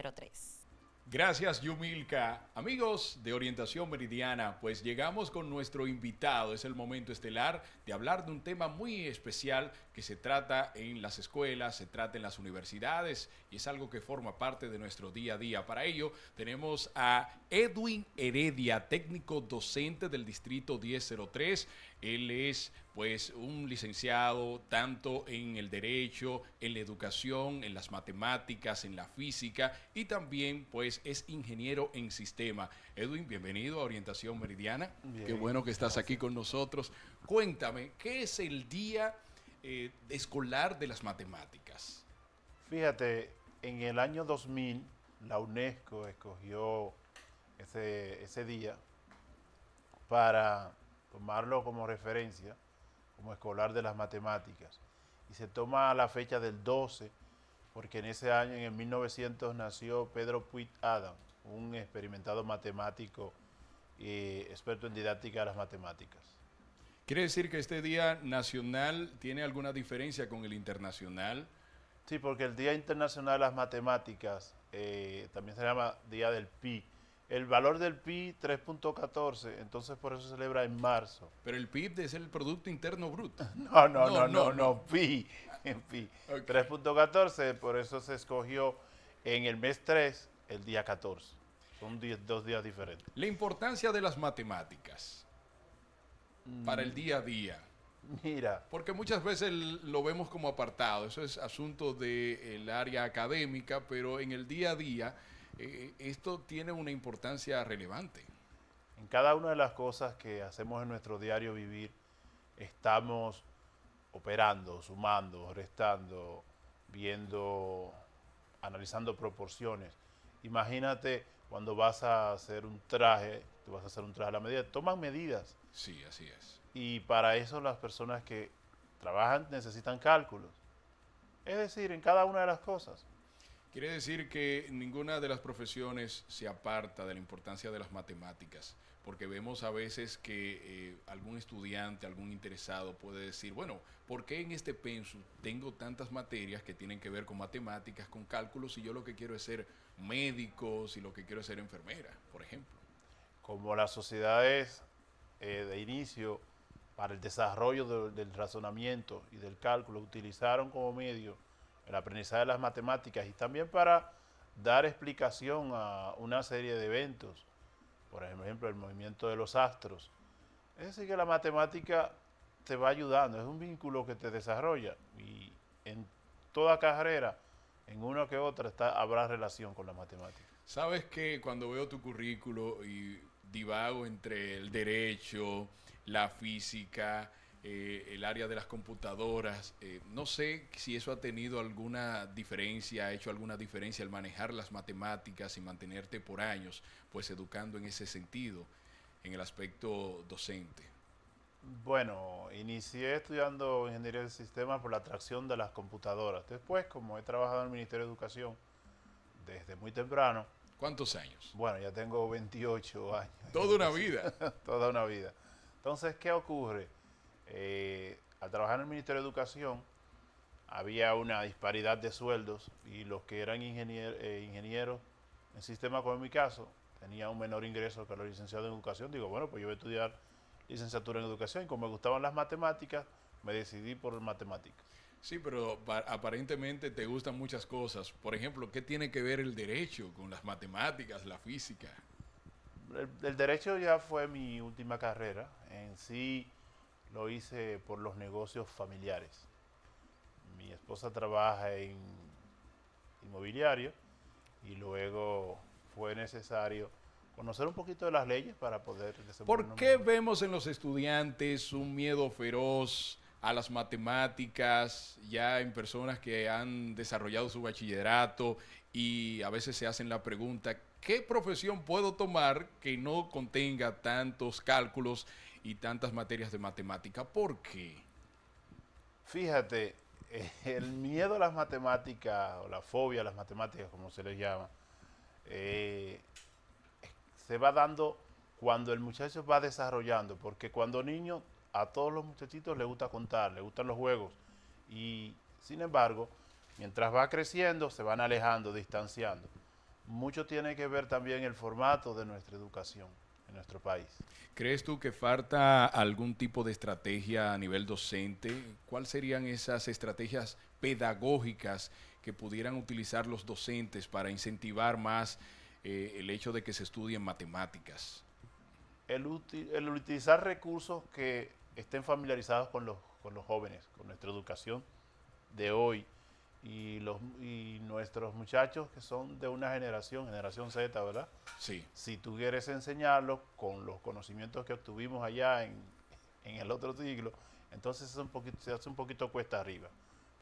03. Gracias, Yumilka. Amigos de Orientación Meridiana, pues llegamos con nuestro invitado. Es el momento estelar de hablar de un tema muy especial que se trata en las escuelas, se trata en las universidades y es algo que forma parte de nuestro día a día. Para ello, tenemos a Edwin Heredia, técnico docente del Distrito 1003. Él es pues un licenciado tanto en el derecho, en la educación, en las matemáticas, en la física y también pues es ingeniero en sistema. Edwin, bienvenido a Orientación Meridiana. Qué Bien, bueno que estás aquí gracias. con nosotros. Cuéntame, ¿qué es el día escolar de las matemáticas? Fíjate, en el año 2000 la UNESCO escogió ese día para tomarlo como referencia, como escolar de las matemáticas. Y se toma la fecha del 12, porque en ese año, en el 1900, nació Pedro Puig Adam, un experimentado matemático y experto en didáctica de las matemáticas. ¿Quiere decir que este día nacional tiene alguna diferencia con el internacional? Sí, porque el Día Internacional de las Matemáticas también se llama Día del Pi. El valor del Pi 3.14, entonces por eso se celebra en marzo. Pero el PIB es el Producto Interno Bruto. No, no, No, no, no, no, no. no, Pi, en Pi. Ok. 3.14, por eso se escogió en el mes 3 el día 14. Son 2 días diferentes. La importancia de las matemáticas para el día a día. Mira, Porque muchas veces lo vemos como apartado, eso es asunto del área académica, pero en el día a día esto tiene una importancia relevante. en cada una de las cosas que hacemos en nuestro diario vivir, estamos operando, sumando, restando, viendo, analizando proporciones. Imagínate cuando vas a hacer un traje, tú vas a hacer un traje a la medida, toman medidas Sí, así es. y para eso las personas que trabajan necesitan cálculos. Es decir, en cada una de las cosas. Quiere decir que ninguna de las profesiones se aparta de la importancia de las matemáticas, porque vemos a veces que algún estudiante, algún interesado puede decir, bueno, ¿por qué en este pensum tengo tantas materias que tienen que ver con matemáticas, con cálculos, si yo lo que quiero es ser médico, si lo que quiero es ser enfermera, por ejemplo? Como las sociedades de inicio para el desarrollo del razonamiento y del cálculo utilizaron como medio el aprendizaje de las matemáticas y también para dar explicación a una serie de eventos, por ejemplo el movimiento de los astros. Es decir, que la matemática te va ayudando, es un vínculo que te desarrolla y en toda carrera, en una que otra, habrá relación con la matemática. Sabes que cuando veo tu currículo y divago entre el derecho, la física, el área de las computadoras, no sé si eso ha tenido alguna diferencia, ha hecho alguna diferencia al manejar las matemáticas y mantenerte por años, pues educando en ese sentido, en el aspecto docente. Bueno, inicié estudiando ingeniería de sistemas por la atracción de las computadoras. Después, como he trabajado en el Ministerio de Educación desde muy temprano, ¿Cuántos años? bueno, ya tengo 28 años en Toda una educación, vida. toda una vida. Entonces, ¿qué ocurre? Al trabajar en el Ministerio de Educación, había una disparidad de sueldos y los que eran ingenieros en sistemas, como en mi caso, tenían un menor ingreso que los licenciados en educación. Digo, bueno, pues yo voy a estudiar licenciatura en educación y como me gustaban las matemáticas, me decidí por matemáticas. Sí, pero aparentemente te gustan muchas cosas. Por ejemplo, ¿qué tiene que ver el derecho con las matemáticas, la física? El derecho ya fue mi última carrera. En sí lo hice por los negocios familiares. Mi esposa trabaja en inmobiliario y luego fue necesario conocer un poquito de las leyes para poder ¿Por desenvolvernos qué mejor. vemos en los estudiantes un miedo feroz a las matemáticas, ya en personas que han desarrollado su bachillerato y a veces se hacen la pregunta, ¿qué profesión puedo tomar que no contenga tantos cálculos y tantas materias de matemática? ¿Por qué? Fíjate, el miedo a las matemáticas o la fobia a las matemáticas, como se les llama, eh, se va dando cuando el muchacho va desarrollando, porque cuando niño a todos los muchachitos les gusta contar, les gustan los juegos y sin embargo, mientras va creciendo se van alejando, distanciando. mucho tiene que ver también el formato de nuestra educación en nuestro país. ¿Crees tú que falta algún tipo de estrategia a nivel docente? ¿Cuáles serían esas estrategias pedagógicas que pudieran utilizar los docentes para incentivar más el hecho de que se estudien matemáticas? El utilizar recursos que estén familiarizados con los jóvenes, con nuestra educación de hoy y nuestros muchachos que son de una generación Z, ¿verdad? Sí. Si tú quieres enseñarlos con los conocimientos que obtuvimos allá en el otro siglo, entonces se hace un poquito cuesta arriba.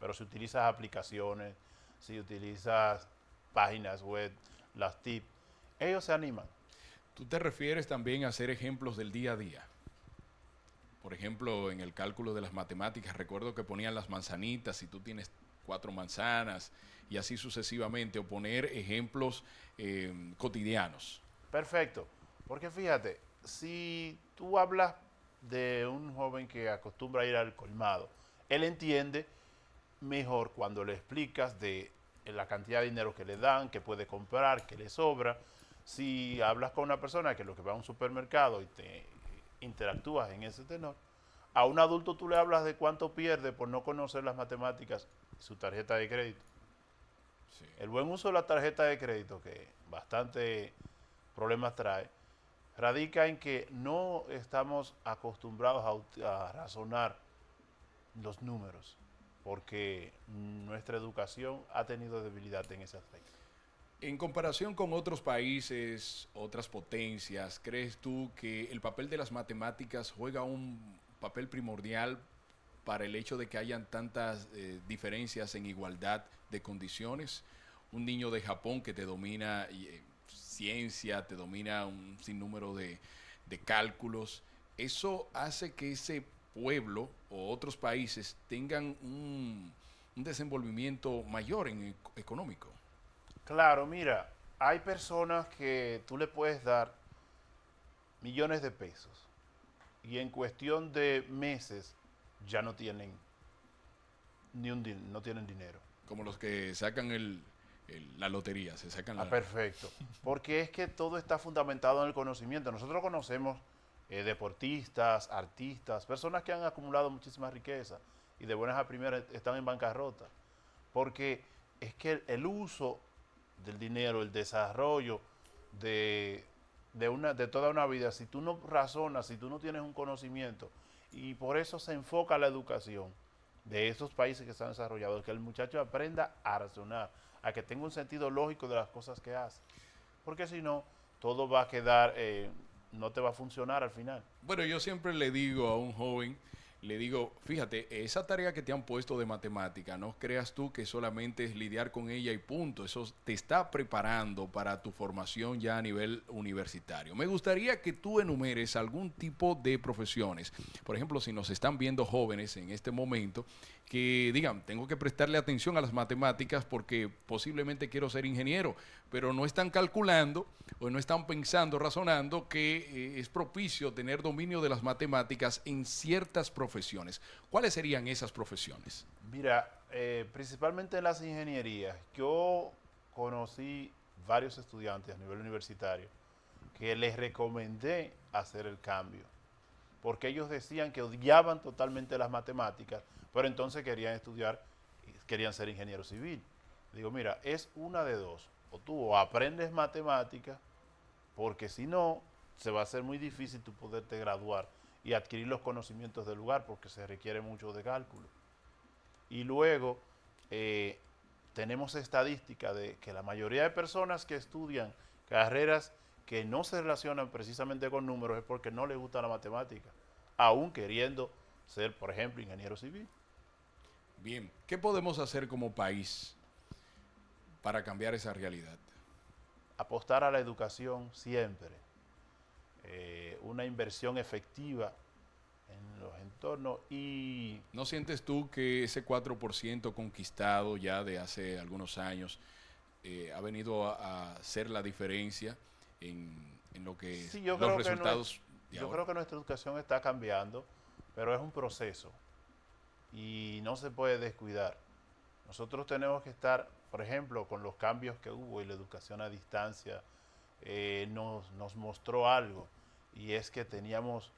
Pero si utilizas aplicaciones, si utilizas páginas web, las TIP, ellos se animan. ¿Tú te refieres también a hacer ejemplos del día a día? Por ejemplo, en el cálculo de las matemáticas, recuerdo que ponían las manzanitas, si tú tienes 4 manzanas, y así sucesivamente, o poner ejemplos cotidianos. Perfecto, porque fíjate, si tú hablas de un joven que acostumbra a ir al colmado, él entiende mejor cuando le explicas de la cantidad de dinero que le dan, que puede comprar, que le sobra. Si hablas con una persona que lo que va a un supermercado y te interactúas en ese tenor, a un adulto tú le hablas de cuánto pierde por no conocer las matemáticas y su tarjeta de crédito. Sí. El buen uso de la tarjeta de crédito, que bastante problemas trae, radica en que no estamos acostumbrados a razonar los números, porque nuestra educación ha tenido debilidad en ese aspecto. En comparación con otros países, otras potencias, ¿crees tú que el papel de las matemáticas juega un papel primordial para el hecho de que hayan tantas diferencias en igualdad de condiciones? Un niño de Japón que te domina ciencia, te domina un sinnúmero de cálculos, eso hace que ese pueblo o otros países tengan un desenvolvimiento mayor en económico. Claro, mira, hay personas que tú le puedes dar millones de pesos y en cuestión de meses ya no tienen no tienen dinero. Como los que sacan la lotería, se sacan la... Perfecto. Porque es que todo está fundamentado en el conocimiento. Nosotros conocemos deportistas, artistas, personas que han acumulado muchísima riqueza y de buenas a primeras están en bancarrota. Porque es que el uso del dinero, el desarrollo de toda una vida, si tú no razonas, si tú no tienes un conocimiento, y por eso se enfoca la educación de esos países que están desarrollados, que el muchacho aprenda a razonar, a que tenga un sentido lógico de las cosas que hace. Porque si no, todo va a quedar, no te va a funcionar al final. Bueno, yo siempre le digo a un joven, le digo, fíjate, esa tarea que te han puesto de matemática, no creas tú que solamente es lidiar con ella y punto. Eso te está preparando para tu formación ya a nivel universitario. Me gustaría que tú enumeres algún tipo de profesiones. Por ejemplo, si nos están viendo jóvenes en este momento, que digan, tengo que prestarle atención a las matemáticas porque posiblemente quiero ser ingeniero, pero no están calculando o no están pensando, razonando que es propicio tener dominio de las matemáticas en ciertas profesiones. ¿Cuáles serían esas profesiones? Mira, principalmente en las ingenierías, yo conocí varios estudiantes a nivel universitario que les recomendé hacer el cambio, porque ellos decían que odiaban totalmente las matemáticas, pero entonces querían estudiar, querían ser ingeniero civil. Digo, mira, es una de dos, o tú aprendes matemáticas, porque si no, se va a hacer muy difícil tú poderte graduar y adquirir los conocimientos del lugar, porque se requiere mucho de cálculo. Y luego tenemos estadística de que la mayoría de personas que estudian carreras que no se relacionan precisamente con números es porque no les gusta la matemática, aún queriendo ser, por ejemplo, ingeniero civil. Bien, ¿qué podemos hacer como país para cambiar esa realidad? Apostar a la educación siempre, una inversión efectiva en los entornos y... ¿No sientes tú que ese 4% conquistado ya de hace algunos años ha venido a hacer la diferencia en lo que Sí, los resultados de yo ahora? creo que nuestra educación está cambiando, pero es un proceso y no se puede descuidar. Nosotros tenemos que estar por ejemplo, con los cambios que hubo y la educación a distancia, nos mostró algo, y es que teníamos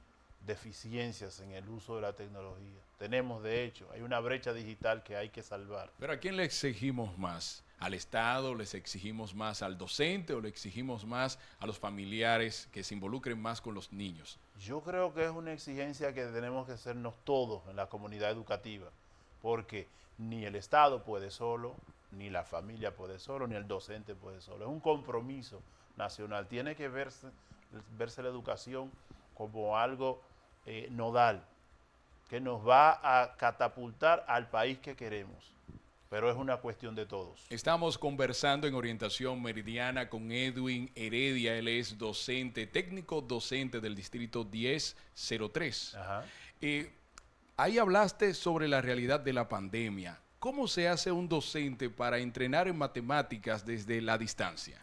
deficiencias en el uso de la tecnología. Tenemos, de hecho, hay una brecha digital que hay que salvar. Pero ¿a quién le exigimos más? ¿Al Estado? ¿Les exigimos más al docente o le exigimos más a los familiares que se involucren más con los niños? Yo creo que es una exigencia que tenemos que hacernos todos en la comunidad educativa, porque ni el Estado puede solo, ni la familia puede solo, ni el docente puede solo. Es un compromiso nacional. Tiene que verse la educación como algo nodal, que nos va a catapultar al país que queremos. Pero es una cuestión de todos. Estamos conversando en Orientación Meridiana con Edwin Heredia. Él es docente, técnico docente del Distrito 1003. Ajá. Ahí hablaste sobre la realidad de la pandemia. ¿Cómo se hace un docente para entrenar en matemáticas desde la distancia?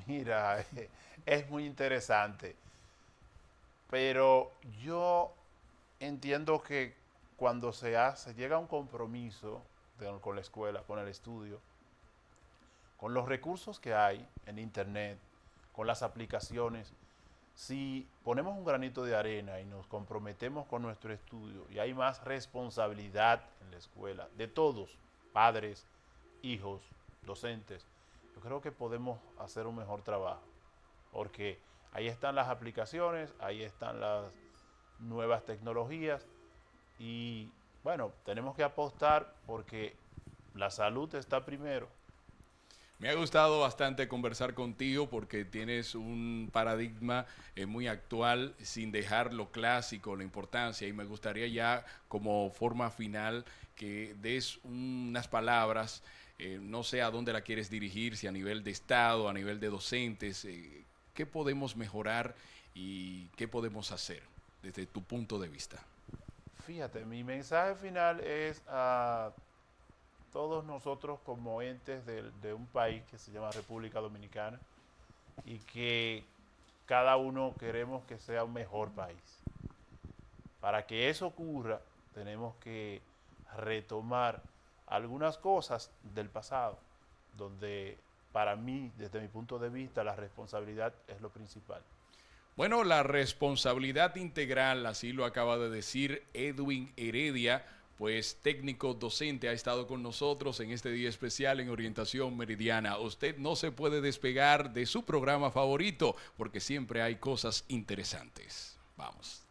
Mira, es muy interesante, pero yo entiendo que cuando se llega a un compromiso con la escuela, con el estudio, con los recursos que hay en internet, con las aplicaciones, si ponemos un granito de arena y nos comprometemos con nuestro estudio, y hay más responsabilidad en la escuela, de todos, padres, hijos, docentes, yo creo que podemos hacer un mejor trabajo, porque ahí están las aplicaciones, ahí están las nuevas tecnologías, y bueno, tenemos que apostar porque la salud está primero. Me ha gustado bastante conversar contigo porque tienes un paradigma muy actual sin dejar lo clásico, la importancia, y me gustaría ya como forma final que des unas palabras, no sé a dónde la quieres dirigir, si a nivel de Estado, a nivel de docentes, qué podemos mejorar y qué podemos hacer desde tu punto de vista. Fíjate, mi mensaje final es a todos nosotros como entes de un país que se llama República Dominicana, y que cada uno queremos que sea un mejor país. Para que eso ocurra, tenemos que retomar algunas cosas del pasado, donde para mí, desde mi punto de vista, la responsabilidad es lo principal. Bueno, la responsabilidad integral, así lo acaba de decir Edwin Heredia, pues técnico docente, ha estado con nosotros en este día especial en Orientación Meridiana. Usted no se puede despegar de su programa favorito porque siempre hay cosas interesantes. Vamos.